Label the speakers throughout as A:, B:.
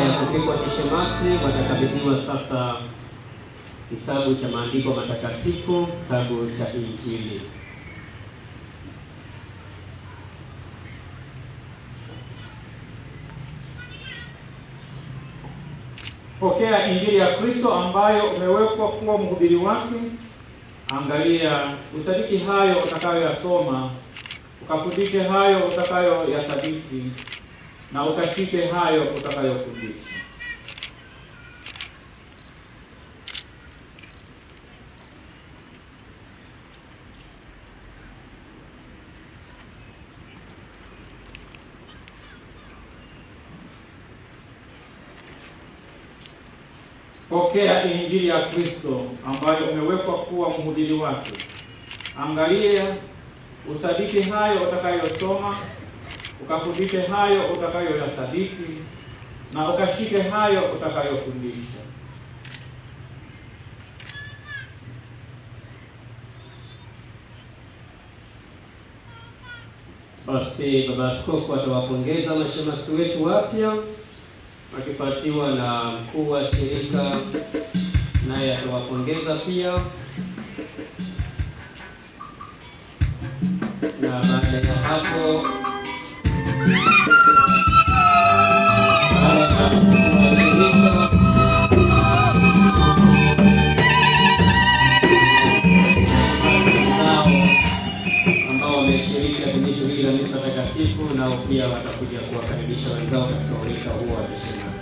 A: ya kuvikwa kishemasi watakabidhiwa sasa kitabu cha maandiko matakatifu, kitabu cha Injili.
B: Pokea Injili ya Kristo ambayo umewekwa kuwa mhubiri wake. Angalia, usadiki hayo utakayoyasoma, ukafundishe hayo utakayoyasadiki, na ukashike hayo utakayofundisha. Pokea Injili ya Kristo ambayo umewekwa kuwa mhubiri wake. Angalia, usadiki hayo utakayosoma, ukafundishe hayo utakayoyasadiki, na ukashike hayo utakayofundisha.
A: Basi Baba Askofu atawapongeza mashemasi wetu wapya, akifuatiwa na mkuu wa shirika naye atawapongeza pia, na baada ya hapo ambao wameshiriki adhimisho hili la misa takatifu nao pia watakuja kuwakaribisha wenzao katika urika huo wa kishemasi.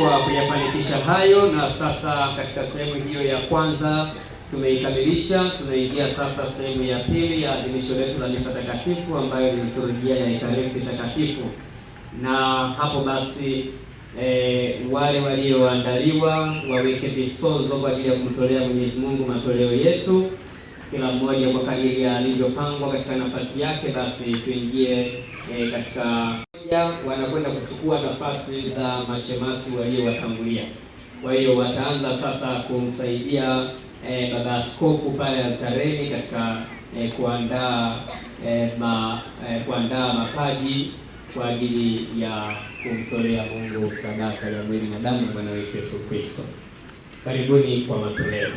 A: Kwa kuyafanikisha hayo, na sasa katika sehemu hiyo ya kwanza tumeikamilisha. Tunaingia sasa sehemu ya pili ya adhimisho letu la misa takatifu ambayo ni liturujia ya Ekaristi Takatifu. Na hapo basi wale walioandaliwa waweke visonzo kwa ajili ya kumtolea Mwenyezi Mungu matoleo yetu, kila mmoja kwa kadiri alivyopangwa katika nafasi yake. Basi tuingie katika wanakwenda kuchukua nafasi za mashemasi waliowatangulia. Kwa hiyo wataanza sasa kumsaidia Baba Askofu pale altareni katika kuandaa mapaji kwa ajili ya kumtolea Mungu sadaka ya mwili na damu ya Bwana wetu Yesu Kristo. Karibuni kwa matoleo.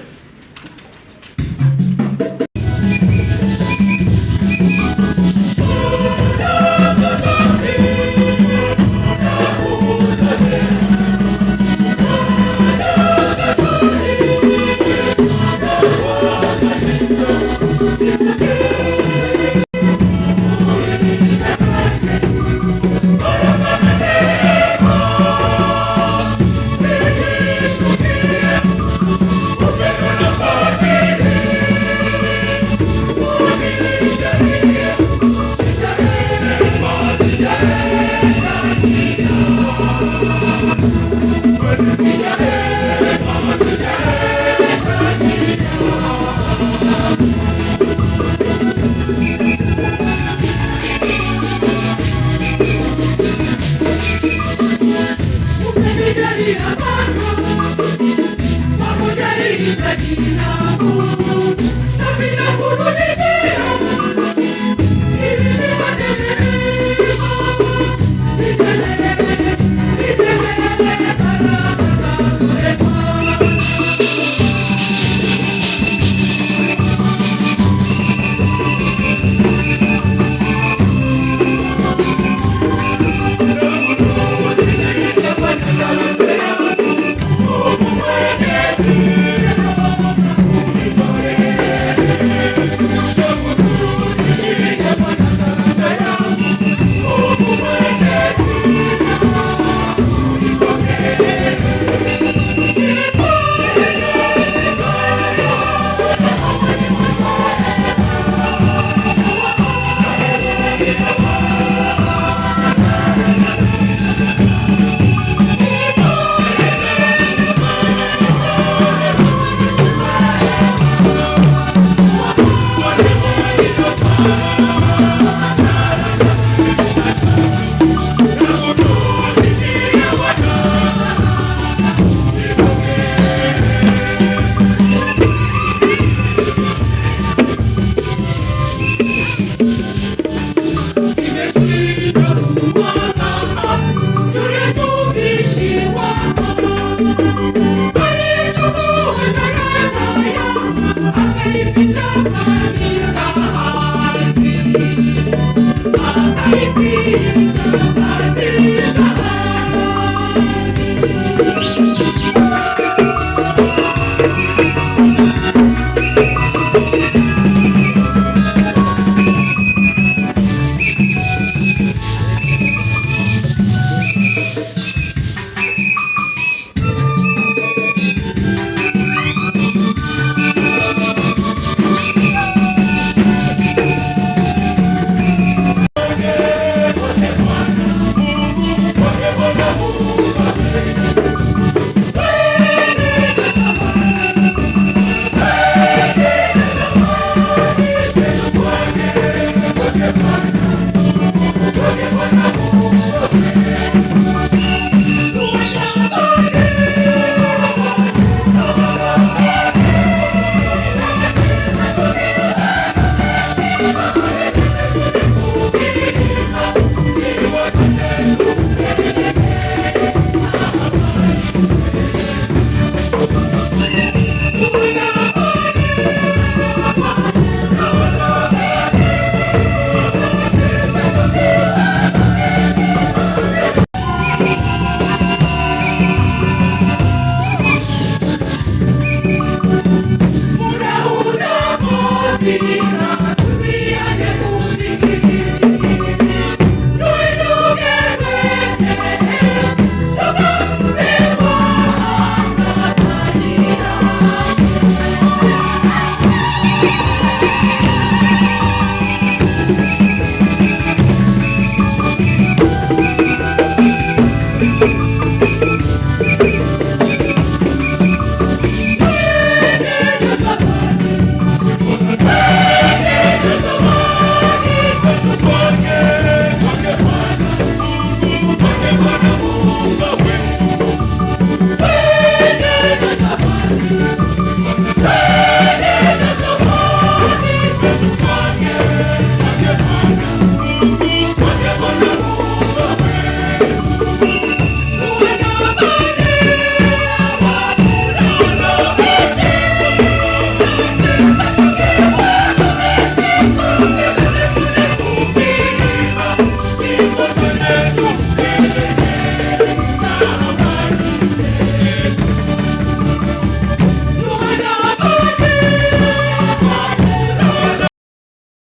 C: Bwana Mungu